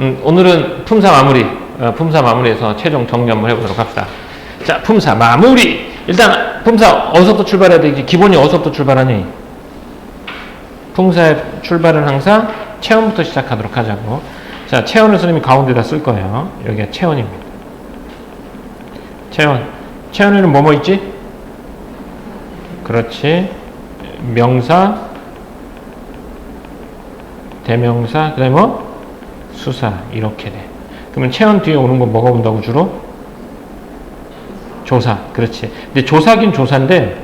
오늘은 품사 마무리, 품사 마무리에서 최종 정리 한번 해보도록 합시다. 자, 품사 마무리. 일단 품사 어디서부터 출발해야 되지? 기본이 어디서부터 출발하니? 품사의 출발은 항상 체언부터 시작하도록 하자고. 자, 체언을 선생님이 가운데다 쓸 거예요. 여기가 체언입니다. 체언. 체언에는 뭐뭐 있지? 그렇지. 명사, 대명사, 그 다음에 뭐? 수사. 이렇게 돼. 그러면 체언 뒤에 오는 거 뭐가 온다고 주로? 조사. 그렇지. 근데 조사긴 조사인데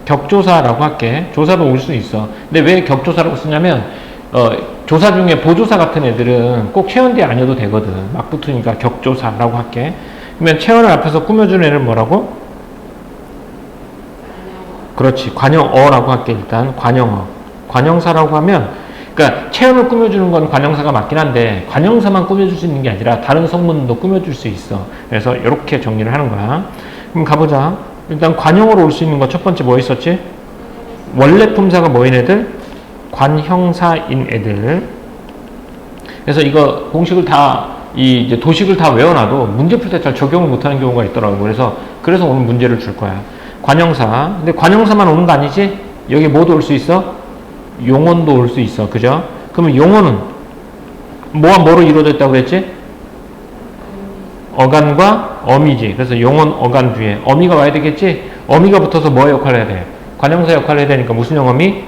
격조사라고 할게. 조사도 올 수 있어. 근데 왜 격조사라고 쓰냐면 조사 중에 보조사 같은 애들은 꼭 체언 뒤에 아니어도 되거든. 막 붙으니까 격조사라고 할게. 그러면 체언을 앞에서 꾸며준 애를 뭐라고? 그렇지. 관형어라고 할게. 일단 관형어. 관형사라고 하면 그러니까 체언을 꾸며주는 건 관형사가 맞긴 한데 관형사만 꾸며줄 수 있는 게 아니라 다른 성분도 꾸며줄 수 있어. 그래서 이렇게 정리를 하는 거야. 그럼 가보자. 일단 관형으로 올 수 있는 거 첫 번째 뭐 있었지? 원래 품사가 뭐인 애들? 관형사인 애들. 그래서 이거 공식을 다 이제 도식을 다 외워놔도 문제 풀 때 잘 적용을 못하는 경우가 있더라고. 그래서 오늘 문제를 줄 거야. 관형사. 근데 관형사만 오는 거 아니지? 여기 뭐도 올 수 있어? 용언도 올 수 있어. 그죠? 그러면 용언은 뭐와 뭐로 이루어져 있다고 그랬지? 어간과 어미지. 그래서 용언, 어간 뒤에 어미가 와야 되겠지? 어미가 붙어서 뭐의 역할을 해야 돼? 관형사 역할을 해야 되니까 무슨 어미?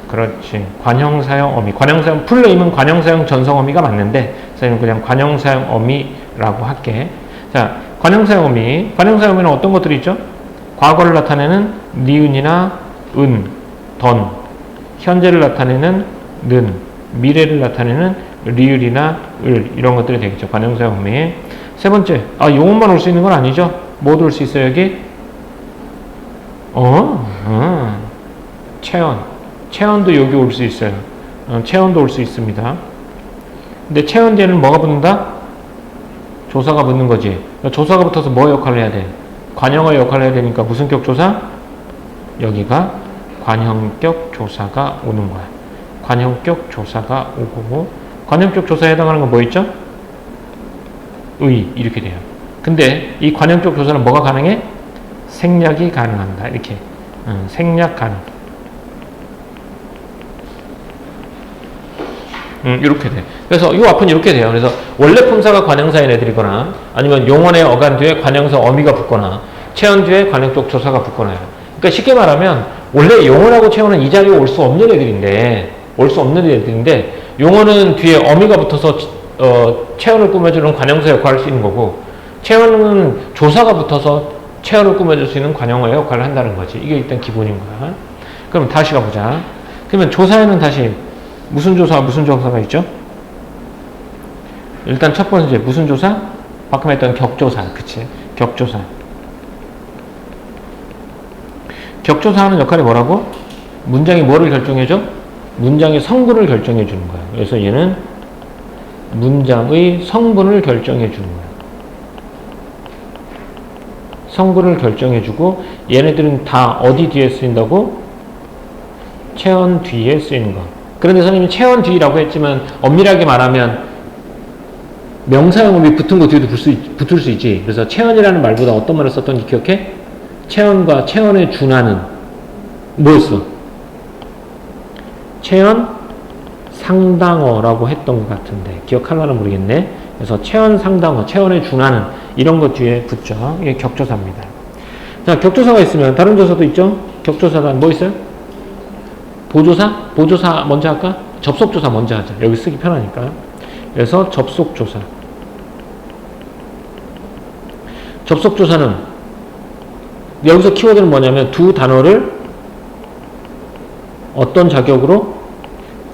그렇지. 관형사형 어미. 관형사형 풀네임은 관형사형 전성어미가 맞는데 선생님은 그냥 관형사형 어미라고 할게. 자, 관형사형 어미. 관형사형 어미는 어떤 것들이 있죠? 과거를 나타내는 니은이나 은, 던. 현재를 나타내는 는, 미래를 나타내는 리을이나 을, 이런 것들이 되겠죠. 관형사형 어미. 세 번째, 용언만 올 수 있는 건 아니죠. 뭐도 올 수 있어요, 여기? 체언. 체언도 여기 올 수 있어요. 체언도 올 수 있습니다. 근데 체언 뒤에는 뭐가 붙는다? 조사가 붙는 거지. 조사가 붙어서 뭐 역할을 해야 돼? 관형어 역할을 해야 되니까 무슨 격 조사? 여기가 관형격 조사가 오는 거야. 관형격 조사가 오고, 관형격 조사에 해당하는 건 뭐 있죠? 의, 이렇게 돼요. 근데 이 관형격 조사는 뭐가 가능해? 생략이 가능합니다. 이렇게. 생략 가능. 이렇게 돼. 그래서 이 앞은 이렇게 돼요. 그래서 원래 품사가 관형사인 애들이거나 아니면 용언의 어간 뒤에 관형사 어미가 붙거나 체언 뒤에 관형격 조사가 붙거나요. 그러니까 쉽게 말하면 원래 용언하고 체언은 이 자리에 올 수 없는 애들인데 용언은 뒤에 어미가 붙어서 체언을 꾸며주는 관형사 역할을 할 수 있는 거고 체언은 조사가 붙어서 체언을 꾸며줄 수 있는 관형어의 역할을 한다는 거지. 이게 일단 기본인 거야. 그럼 다시 가보자. 그러면 조사에는 다시 무슨 조사가 있죠? 일단 첫 번째 무슨 조사? 방금 했던 격조사. 그치? 격조사. 격조사하는 역할이 뭐라고? 문장이 뭐를 결정해줘? 문장의 성분을 결정해 주는 거야. 그래서 얘는 문장의 성분을 결정해 주는 거야. 성분을 결정해 주고 얘네들은 다 어디 뒤에 쓰인다고? 체언 뒤에 쓰이는 거. 그런데 선생님이 체언 뒤라고 했지만 엄밀하게 말하면 명사형음이 붙은 거 뒤에도 붙을 수 있지. 그래서 체언이라는 말보다 어떤 말을 썼던지 기억해? 체언과 체언에 준하는 뭐였어? 체언 상당어라고 했던 것 같은데 기억하려나 모르겠네. 그래서 체언 상당어, 체언에 준하는 이런 것 뒤에 붙죠. 이게 격조사입니다. 자, 격조사가 있으면 다른 조사도 있죠. 격조사가 뭐 있어요? 보조사? 보조사 먼저 할까? 접속조사 먼저 하자. 여기 쓰기 편하니까. 그래서 접속조사. 접속조사는 여기서 키워드는 뭐냐면 두 단어를 어떤 자격으로?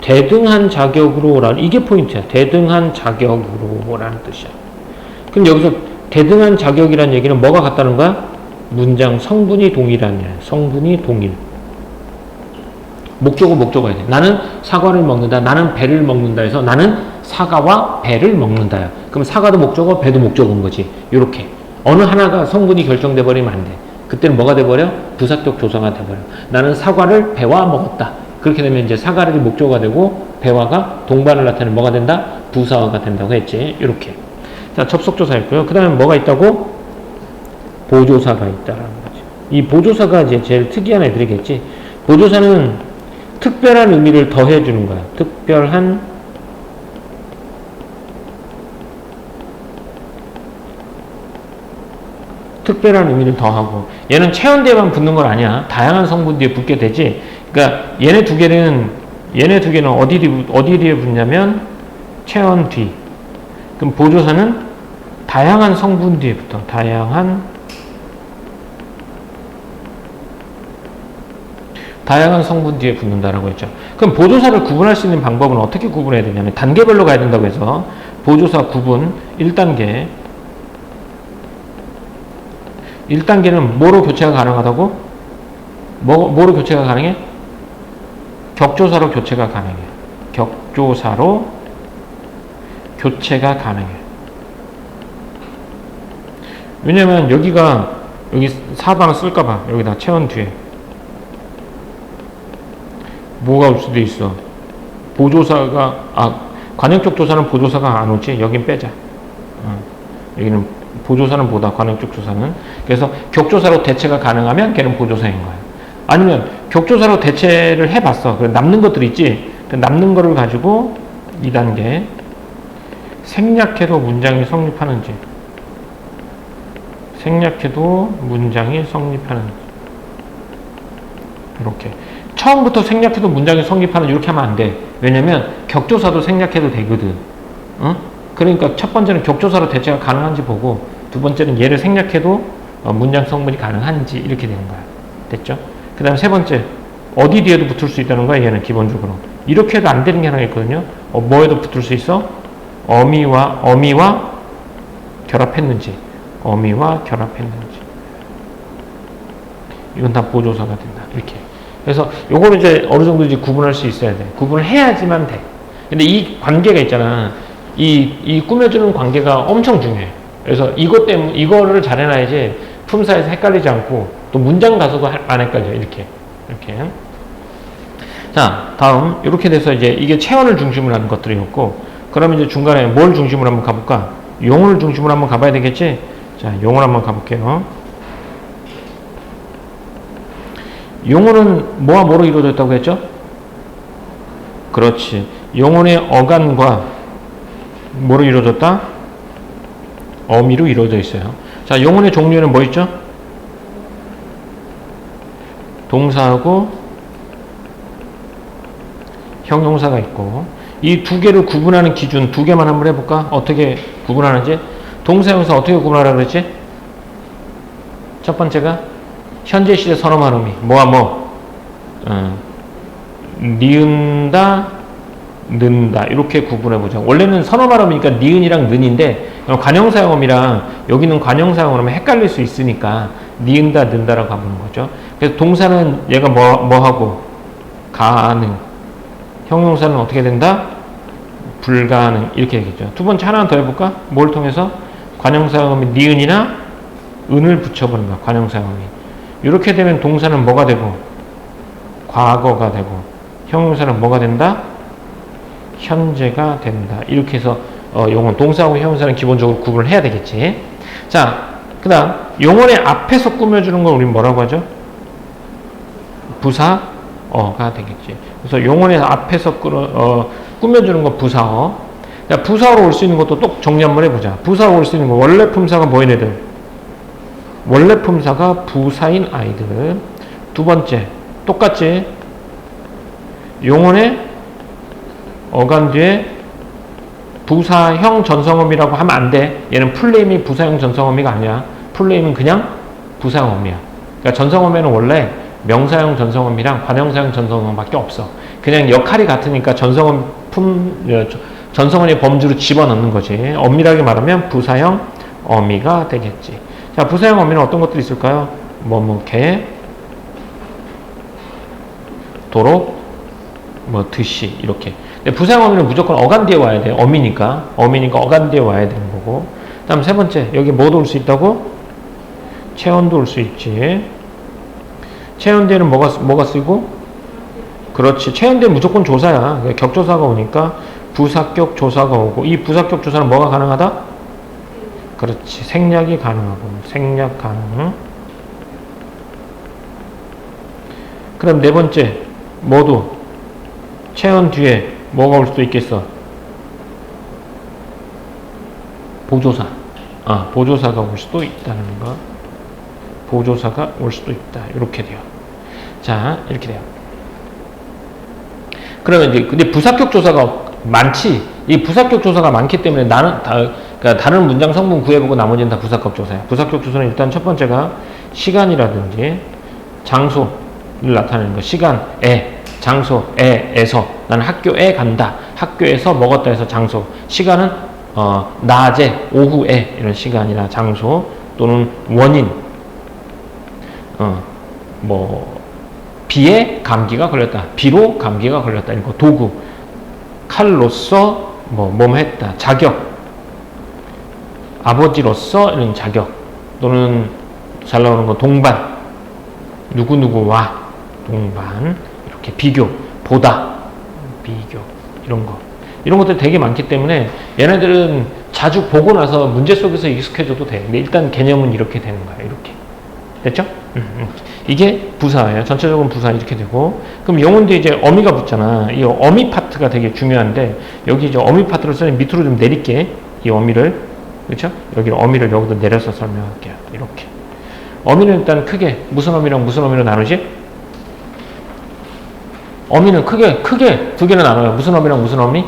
대등한 자격으로라는 이게 포인트야. 대등한 자격으로라는 뜻이야. 그럼 여기서 대등한 자격이라는 얘기는 뭐가 같다는 거야? 문장 성분이 동일하냐. 성분이 동일. 목적어야 돼. 나는 사과를 먹는다. 나는 배를 먹는다 해서 나는 사과와 배를 먹는다야. 그럼 사과도 목적어, 배도 목적어인 거지. 요렇게. 어느 하나가 성분이 결정돼 버리면 안 돼. 그때는 뭐가 돼버려? 부사격 조사가 돼버려. 나는 사과를 배와 먹었다. 그렇게 되면 이제 사가락이 목조가 되고 배화가 동반을 나타내는 뭐가 된다? 부사어가 된다고 했지. 이렇게. 자, 접속조사였고요. 그 다음에 뭐가 있다고? 보조사가 있다라는 거지. 이 보조사가 이제 제일 특이한 애들이겠지. 보조사는 특별한 의미를 더해주는 거야. 특별한 의미를 더하고, 얘는 체온 뒤에만 붙는 건 아니야. 다양한 성분 뒤에 붙게 되지. 그러니까 얘네 두 개는 어디 뒤에 붙냐면 체온 뒤. 그럼 보조사는 다양한 성분 뒤에 붙어. 다양한 성분 뒤에 붙는다라고 했죠. 그럼 보조사를 구분할 수 있는 방법은 어떻게 구분해야 되냐면 단계별로 가야 된다고 해서 보조사 구분 1단계. 1단계는 뭐로 교체가 가능하다고? 뭐로 교체가 가능해? 격조사로 교체가 가능해. 격조사로 교체가 가능해. 왜냐면 여기 사도 하나 쓸까봐 여기다 체온 뒤에 뭐가 올 수도 있어. 관역적 조사는 보조사가 안 오지. 여긴 빼자. 여기는 보조사는 보다, 관역적 조사는. 그래서 격조사로 대체가 가능하면 걔는 보조사인 거야. 아니면 격조사로 대체를 해봤어. 남는 것들 있지. 그 남는 거를 가지고 2단계 생략해도 문장이 성립하는지. 이렇게. 처음부터 생략해도 문장이 성립하는 이렇게 하면 안 돼. 왜냐면 격조사도 생략해도 되거든. 그러니까 첫 번째는 격조사로 대체가 가능한지 보고, 두 번째는 얘를 생략해도 문장 성분이 가능한지 이렇게 되는 거야. 됐죠? 그 다음에 세 번째, 어디 뒤에도 붙을 수 있다는 거야. 얘는 기본적으로. 이렇게 해도 안 되는 게 하나 있거든요. 뭐에도 붙을 수 있어? 어미와 결합했는지. 이건 다 보조사가 된다. 이렇게. 그래서 요거를 이제 어느 정도 이제 구분할 수 있어야 돼. 구분을 해야지만 돼. 근데 이 관계가 있잖아. 이 꾸며주는 관계가 엄청 중요해. 그래서 이거를 잘 해놔야지 품사에서 헷갈리지 않고, 또 문장 가서도 안 헷갈려. 이렇게. 자, 다음. 이렇게 돼서 이제 이게 체온을 중심으로 하는 것들이었고, 그러면 이제 중간에 뭘 중심으로 한번 가볼까? 용어를 중심으로 한번 가봐야 되겠지? 자, 용어를 한번 가볼게요. 용어는 뭐와 뭐로 이루어져 있다고 했죠? 그렇지. 용어의 어간과 뭐로 이루어졌다? 어미로 이루어져 있어요. 자, 용어의 종류에는 뭐 있죠? 동사하고 형용사가 있고, 이 두 개를 구분하는 기준 두 개만 한번 해볼까? 어떻게 구분하는지? 동사, 형용사 어떻게 구분하라고 그랬지? 첫 번째가 현재 시제 선어만 의미. 니은다, 는다. 이렇게 구분해보자. 원래는 선어만 의미니까 니은이랑 는인데, 관형사용어미랑 여기는 관형사용어면 헷갈릴 수 있으니까 니은다, 는다라고 가보는 거죠. 그래서 동사는 얘가 뭐하고? 가능. 형용사는 어떻게 된다? 불가능. 이렇게 얘기했죠. 두 번째 하나 더 해볼까? 뭘 통해서? 관형사용어미 니은이나 은을 붙여보는 거야. 관형사용어미. 이렇게 되면 동사는 뭐가 되고? 과거가 되고, 형용사는 뭐가 된다? 현재가 된다. 이렇게 해서 용어, 동사하고 형용사는 기본적으로 구분을 해야 되겠지. 자, 그 다음 용어의 앞에서 꾸며주는 걸 우리는 뭐라고 하죠? 부사어가 되겠지. 그래서 용어의 앞에서 꾸며주는 건 부사어. 자, 부사어로 올 수 있는 것도 또 정리 한번 해보자. 부사어로 올 수 있는 거, 원래 품사가 뭐인 애들? 원래 품사가 부사인 아이들. 두 번째, 똑같지? 용어의 어간 뒤에 부사형 전성어미라고 하면 안 돼. 얘는 풀네임이 부사형 전성어미가 아니야. 풀네임은 그냥 부사형어미야. 그러니까 전성어미는 원래 명사형 전성어미랑 관형사형 전성어미밖에 없어. 그냥 역할이 같으니까 전성어미의 범주로 집어넣는 거지. 엄밀하게 말하면 부사형 어미가 되겠지. 자, 부사형 어미는 어떤 것들이 있을까요? 개, 도록, 듯이 이렇게. 근데 부사형 어미는 무조건 어간 뒤에 와야 돼. 어미니까 어간 뒤에 와야 되는 거고. 다음 세 번째, 여기 뭐도 올 수 있다고? 체온도 올 수 있지. 체온 뒤에는 뭐가 쓰이고? 그렇지. 체현대 무조건 조사야. 격조사가 오니까 부사격 조사가 오고, 이 부사격 조사는 뭐가 가능하다? 그렇지. 생략이 가능하고, 생략 가능. 그럼 네 번째, 모두 체현 뒤에 뭐가 올 수도 있겠어? 보조사. 보조사가 올 수도 있다는 거. 보조사가 올 수도 있다. 이렇게 돼요. 자, 이렇게 돼요. 그러면 이제, 근데 부사격 조사가 많지? 이 부사격 조사가 많기 때문에 그러니까 다른 문장 성분 구해보고 나머지는 다 부사격 조사야. 부사격 조사는 일단 첫 번째가 시간이라든지 장소를 나타내는 거. 시간에, 장소에에서. 나는 학교에 간다. 학교에서 먹었다 해서 장소. 시간은 낮에, 오후에 이런 시간이나 장소 또는 원인. 비에 감기가 걸렸다. 비로 감기가 걸렸다. 이거 도구. 칼로서 했다. 자격. 아버지로서 이런 자격. 또는 잘 나오는 거 동반. 누구누구와 동반. 이렇게 비교. 보다. 비교. 이런 거. 이런 것들이 되게 많기 때문에 얘네들은 자주 보고 나서 문제 속에서 익숙해져도 돼. 근데 일단 개념은 이렇게 되는 거야. 이렇게. 됐죠? 이게 부사예요. 전체적으로 부사 이렇게 되고. 그럼 영혼 뒤에 이제 어미가 붙잖아. 이 어미 파트가 되게 중요한데, 여기 이제 어미 파트를 써니 밑으로 좀 내릴게. 이 어미를. 그렇죠? 여기 어미를 여기도 내려서 설명할게요. 이렇게. 어미는 일단 크게 무슨 어미랑 무슨 어미로 나누지? 어미는 크게 두 개로 나눠요. 무슨 어미랑 무슨 어미?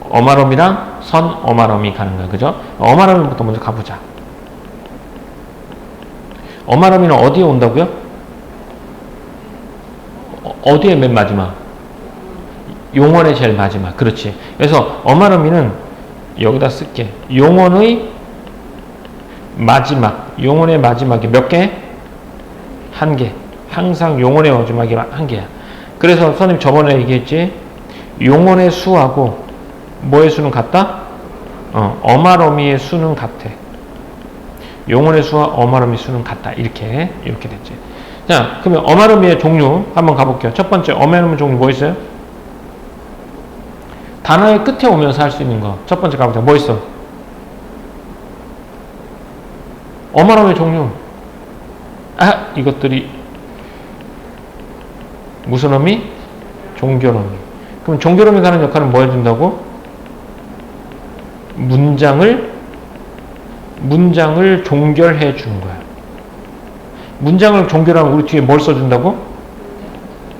어말어미랑 선어말어미 가는 거야. 그죠? 어말어미부터 먼저 가보자. 어말어미는 어디에 온다고요? 어디에 맨 마지막? 용언의 제일 마지막. 그렇지. 그래서 어말어미는 여기다 쓸게. 용언의 마지막. 용언의 마지막이 몇 개? 한 개. 항상 용언의 마지막이 한 개야. 그래서 선생님 저번에 얘기했지? 용언의 수하고 뭐의 수는 같다? 어말어미의 수는 같아. 용언의 수와 어말어미 수는 같다. 이렇게 됐지. 자, 그러면 어말어미의 종류 한번 가볼게요. 첫 번째 어말어미 종류 뭐 있어요? 단어의 끝에 오면서 할 수 있는 거. 첫 번째 가보자. 뭐 있어? 어말어미 종류. 이것들이 무슨 어미? 종결어미. 그럼 종결어미가 하는 역할은 뭐 해준다고? 문장을 종결해 주는 거야. 문장을 종결하면 우리 뒤에 뭘 써준다고?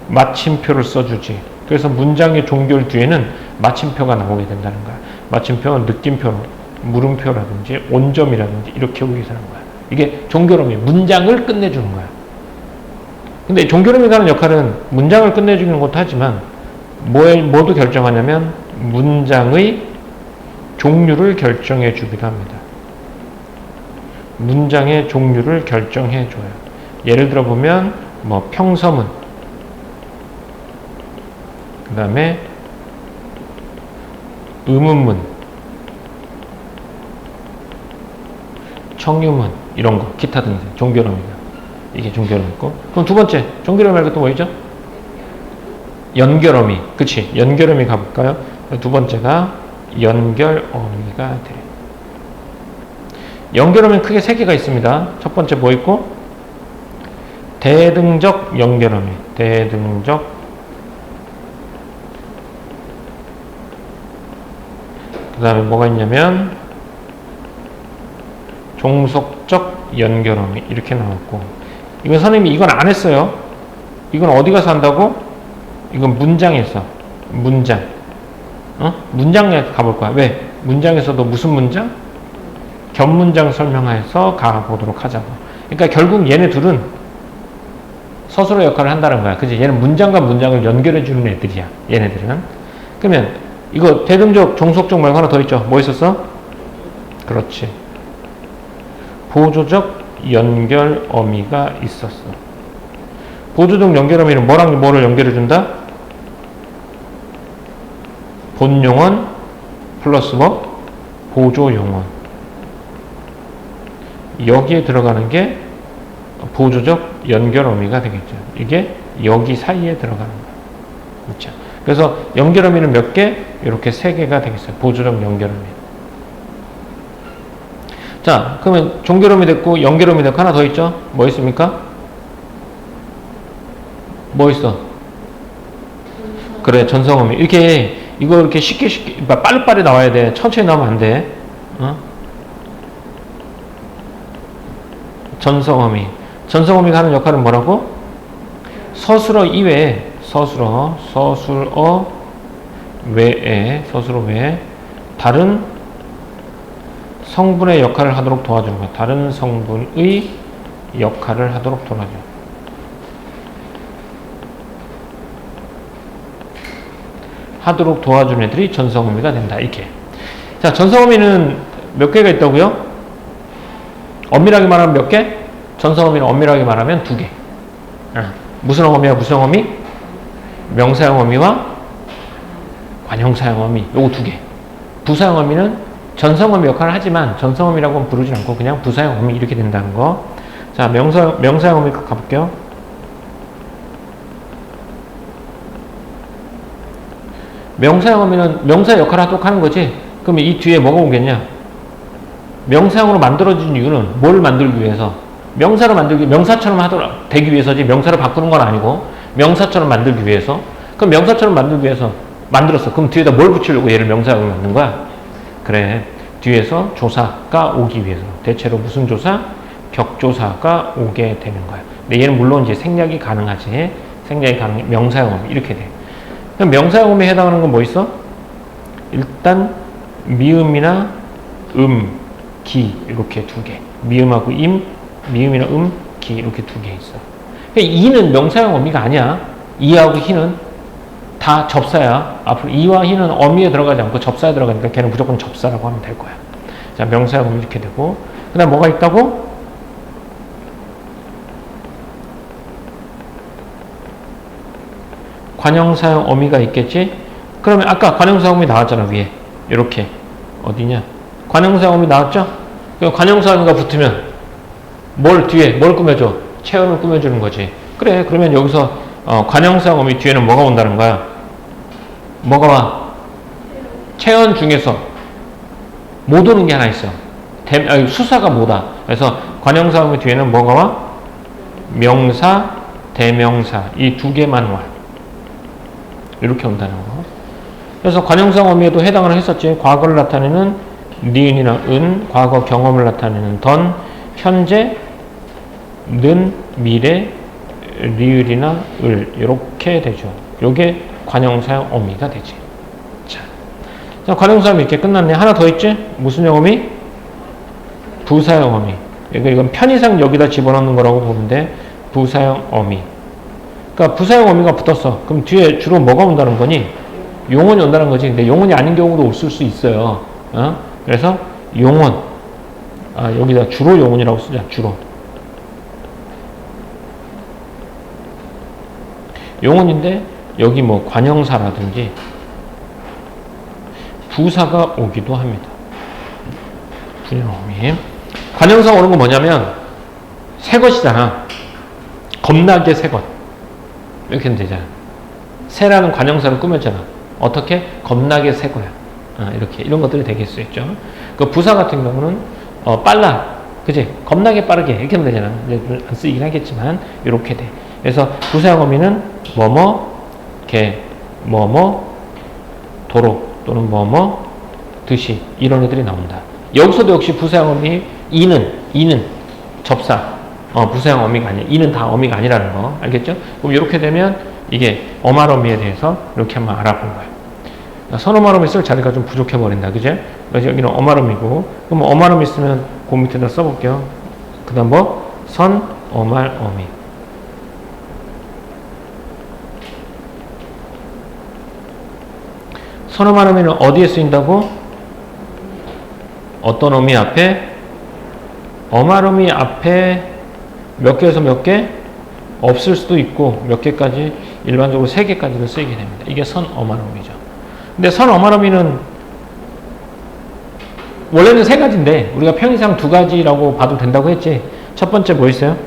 마침표를 써주지. 그래서 문장의 종결 뒤에는 마침표가 나오게 된다는 거야. 마침표는 느낌표, 물음표라든지 온점이라든지 이렇게 오게 되는 거야. 이게 종결어미, 문장을 끝내주는 거야. 근데 종결어미가 하는 역할은 문장을 끝내주는 것도 하지만 뭐도 결정하냐면 문장의 종류를 결정해 주기도 합니다. 문장의 종류를 결정해 줘요. 예를 들어 보면 평서문, 그 다음에 의문문, 청유문 이런 거 기타 등등 종결어미가 이게 종결어미고. 그럼 두 번째 종결어미 말고 또 뭐 있죠? 연결어미. 그치? 연결어미 가볼까요? 두 번째가 연결어미가 돼. 연결어미는 크게 세 개가 있습니다. 첫 번째 뭐 있고? 대등적 연결어미. 대등적. 그 다음에 뭐가 있냐면 종속적 연결어미 이렇게 나왔고, 이건 선생님이 이건 안 했어요. 이건 어디 가서 한다고? 이건 문장에서. 문장. 문장에 가볼 거야. 왜? 문장에서도 무슨 문장? 겹문장 설명해서 가보도록 하자고. 그러니까 결국 얘네 둘은 서술어 역할을 한다는 거야. 그치? 얘는 문장과 문장을 연결해 주는 애들이야. 얘네들은. 그러면 이거 대등적, 종속적 말고 하나 더 있죠? 뭐 있었어? 그렇지. 보조적 연결어미가 있었어. 보조적 연결어미는 뭐랑 뭐를 연결해 준다? 본용언 플러스 뭐? 보조용언. 여기에 들어가는 게 보조적 연결어미가 되겠죠. 이게 여기 사이에 들어가는 거예요. 그렇죠? 그래서 연결어미는 몇 개? 이렇게 3개가 되겠어요. 보조적 연결어미. 자, 그러면 종결어미 됐고 연결어미 됐고 하나 더 있죠? 뭐 있습니까? 뭐 있어? 그래, 전성어미. 이렇게 이거 이렇게 쉽게 빨리빨리 나와야 돼. 천천히 나오면 안 돼. 어? 전성어미. 전성어미가 하는 역할은 뭐라고? 서술어 이외에 서술어 외에 다른 성분의 역할을 하도록 도와주는 거야. 다른 성분의 역할을 하도록 도와줘. 하도록 도와주는 애들이 전성어미가 된다. 이렇게. 자, 전성어미는 몇 개가 있다고요? 엄밀하게 말하면 몇 개? 전성어미는 엄밀하게 말하면 2개. 무슨 어미와 무슨 어미? 명사형 어미와 관형사형 어미. 요거 2개. 부사형 어미는 전성어미 역할을 하지만 전성어미라고는 부르지 않고 그냥 부사형 어미 이렇게 된다는 거. 자, 명사형 어미 가볼게요. 명사형 어미는 명사 역할을 하도록 하는 거지. 그러면 이 뒤에 뭐가 오겠냐? 명사형으로 만들어진 이유는 뭘 만들기 위해서? 명사처럼 하도록 되기 위해서지 명사를 바꾸는 건 아니고 명사처럼 만들기 위해서. 그럼 명사처럼 만들기 위해서 만들었어. 그럼 뒤에다 뭘 붙이려고 얘를 명사형으로 만든 거야? 그래. 뒤에서 조사가 오기 위해서. 대체로 무슨 조사? 격조사가 오게 되는 거야. 근데 얘는 물론 이제 생략이 가능하지. 생략이 가능해. 명사형 어미 이렇게 돼. 그럼 명사형 어미에 해당하는 건 뭐 있어? 일단 미음이나 기 이렇게 2개. 미음하고 미음이나 기 이렇게 2개 있어. 그러니까 이는 명사형 어미가 아니야. 이하고 희는 다 접사야. 앞으로 이와 희는 어미에 들어가지 않고 접사에 들어가니까 걔는 무조건 접사라고 하면 될 거야. 자, 명사형 어미 이렇게 되고. 그 다음 뭐가 있다고? 관형사형 어미가 있겠지? 그러면 아까 관형사형 어미 나왔잖아, 위에. 이렇게. 어디냐? 관형사형 어미 나왔죠? 관형사형 어미가 붙으면 뒤에 뭘 꾸며줘? 체언을 꾸며주는 거지. 그래, 그러면 여기서 관형사형 어미 뒤에는 뭐가 온다는 거야? 뭐가 와? 체언 중에서 못 오는 게 하나 있어. 수사가 못 와. 그래서 관형사형 어미 뒤에는 뭐가 와? 명사, 대명사 이 2개만 와. 이렇게 온다는 거. 그래서 관형사형 어미에도 해당을 했었지. 과거를 나타내는 니은이나 과거 경험을 나타내는 던, 현재, 는, 미래, 리을이나 이렇게 되죠. 요게 관형사형 어미가 되지. 자, 관형사형 이렇게 끝났네. 하나 더 있지? 무슨 형 어미? 부사형 어미. 이건 편의상 여기다 집어넣는 거라고 보면 돼. 부사형 어미. 그러니까 부사형 어미가 붙었어. 그럼 뒤에 주로 뭐가 온다는 거니? 용언이 온다는 거지. 근데 용언이 아닌 경우도 올수 있어요. 그래서 용언. 여기다 주로 용언이라고 쓰자. 주로. 용언인데 여기 뭐 관형사라든지 부사가 오기도 합니다. 부사형어미. 관형사 오는 건 뭐냐면 새 것이잖아. 겁나게 새 것. 이렇게 하면 되잖아. 새라는 관형사를 꾸몄잖아. 어떻게? 겁나게 새 거야. 이렇게 이런 것들이 되게 수 있죠. 그 부사 같은 경우는 빨라. 그지? 겁나게 빠르게 이렇게 하면 되잖아. 이제 안 쓰이긴 하겠지만 이렇게 돼. 그래서 부사형 어미는 뭐뭐, 개, 뭐뭐, 도로 또는 뭐뭐, 듯이 이런 애들이 나온다. 여기서도 역시 부사형 어미 이는 접사. 부사형 어미가 아니야. 이는 다 어미가 아니라는 거. 알겠죠? 그럼 이렇게 되면 이게 어말 어미에 대해서 이렇게 한번 알아본 거예요. 선어말 어미 쓸 자리가 좀 부족해 버린다. 그죠? 그래서 여기는 어말 어미고. 그럼 어말 어미 쓰면 그 밑에다 써볼게요. 그 다음 선 어말 어미. 선어말 어미는 어디에 쓰인다고? 어떤 어미 앞에? 어말 어미 앞에 몇 개에서 몇 개? 없을 수도 있고 몇 개까지? 일반적으로 3개까지도 쓰이게 됩니다. 이게 선 어말 어미죠. 근데 선 어말 어미는 원래는 3가지인데 우리가 편의상 2가지라고 봐도 된다고 했지. 첫 번째 뭐 있어요?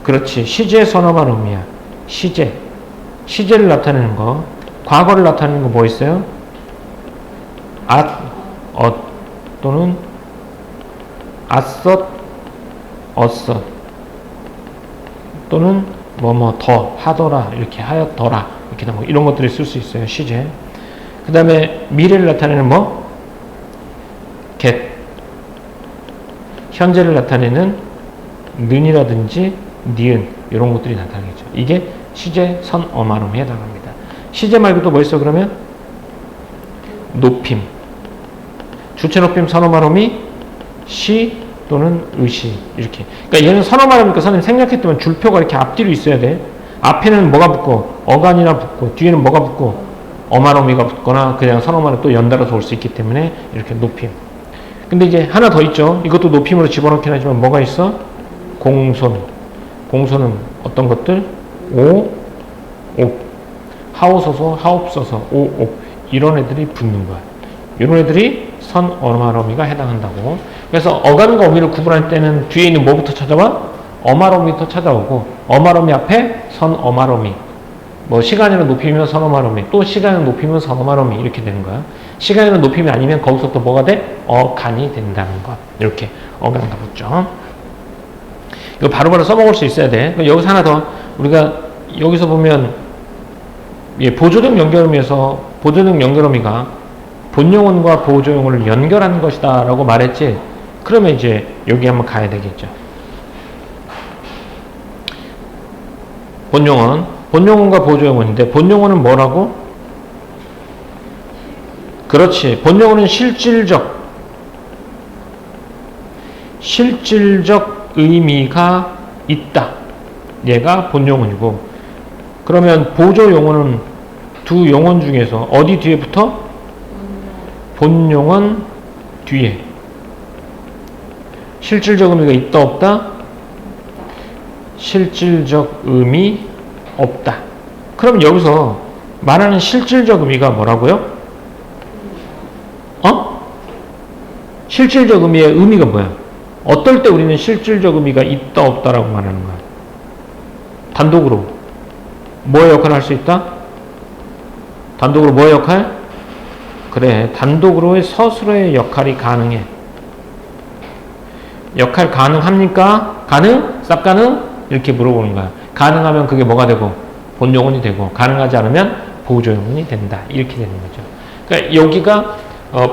그렇지. 시제 선어말 의미야. 시제. 시제를 나타내는 거. 과거를 나타내는 거 뭐 있어요? 또는 앗엇, 어섯 또는 더 하더라 이렇게 하였더라 이렇게 뭐 이런 것들을 쓸 수 있어요. 시제. 그 다음에 미래를 나타내는 get. 현재를 나타내는 는이라든지 니은 이런 것들이 나타나겠죠. 이게 시제 선어말음에 해당합니다. 시제 말고 또 뭐 있어 그러면? 높임. 주체 높임 선어말음이 시 또는 의시 이렇게. 그러니까 얘는 선어말음이니까 선생님 생략했더만 줄표가 이렇게 앞뒤로 있어야 돼. 앞에는 뭐가 붙고 어간이나 붙고 뒤에는 뭐가 붙고 어말어미가 붙거나 그냥 선어말을 또 연달아서 올 수 있기 때문에 이렇게 높임. 근데 이제 하나 더 있죠. 이것도 높임으로 집어넣긴 하지만 뭐가 있어? 공손. 공손은 어떤 것들? 옥. 하옵소서, 하옵소서, 옥. 이런 애들이 붙는 거야. 이런 애들이 선어말어미가 해당한다고. 그래서 어간과 어미를 구분할 때는 뒤에 있는 뭐부터 찾아와? 어말어미부터 찾아오고 어말어미 앞에 선어말어미. 시간이나 높이면 선어말어미, 또 시간을 높이면 선어말어미 이렇게 되는 거야. 시간이나 높임이 아니면 거기서 또 뭐가 돼? 어간이 된다는 것. 이렇게 어간과 붙죠. 이거 바로바로 써먹을 수 있어야 돼. 여기서 하나 더 우리가 여기서 보면 보조적 연결음에서 보조적 연결음이가 본용어과 보조용어를 연결하는 것이다 라고 말했지. 그러면 이제 여기 한번 가야 되겠죠. 본용어과 보조용어인데 본용어는 뭐라고? 그렇지. 본용어는 실질적 의미가 있다. 얘가 본용어이고, 그러면 보조용어는 두 용언 중에서 어디 뒤에 붙어? 본용언 뒤에. 실질적 의미가 있다 없다? 실질적 의미 없다. 그럼 여기서 말하는 실질적 의미가 뭐라고요? 실질적 의미의 의미가 뭐야? 어떨 때 우리는 실질적 의미가 있다 없다라고 말하는 거야? 단독으로 뭐의 역할을 할 수 있다? 단독으로 뭐의 역할? 그래, 단독으로의 스스로의 역할이 가능해. 역할 가능합니까? 가능? 쌉 가능? 이렇게 물어보는 거야. 가능하면 그게 뭐가 되고? 본용언이 되고, 가능하지 않으면 보조용언이 된다. 이렇게 되는 거죠. 그러니까 여기가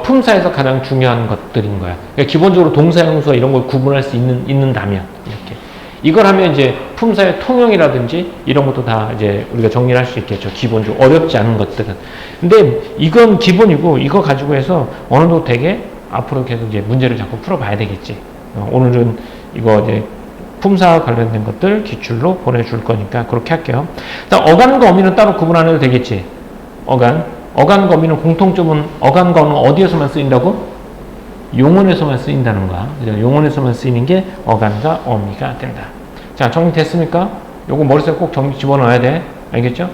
품사에서 가장 중요한 것들인 거야. 그러니까 기본적으로 동사, 형용사 이런 걸 구분할 수 있는다면 이렇게. 이걸 하면 이제 품사의 통용이라든지 이런 것도 다 이제 우리가 정리를 할 수 있겠죠. 기본적으로 어렵지 않은 것들은. 근데 이건 기본이고 이거 가지고 해서 어느 정도 되게 앞으로 계속 이제 문제를 자꾸 풀어봐야 되겠지. 오늘은 이거 이제 품사와 관련된 것들 기출로 보내줄 거니까 그렇게 할게요. 어간과 어미는 따로 구분 안 해도 되겠지. 어간과 어미는 공통점은 어간과 어미는 어디에서만 쓰인다고? 용언에서만 쓰인다는 거야. 용언에서만 쓰이는 게 어간과 어미가 된다. 자, 정리됐습니까? 요거 머릿속에 꼭 집어넣어야 돼. 알겠죠?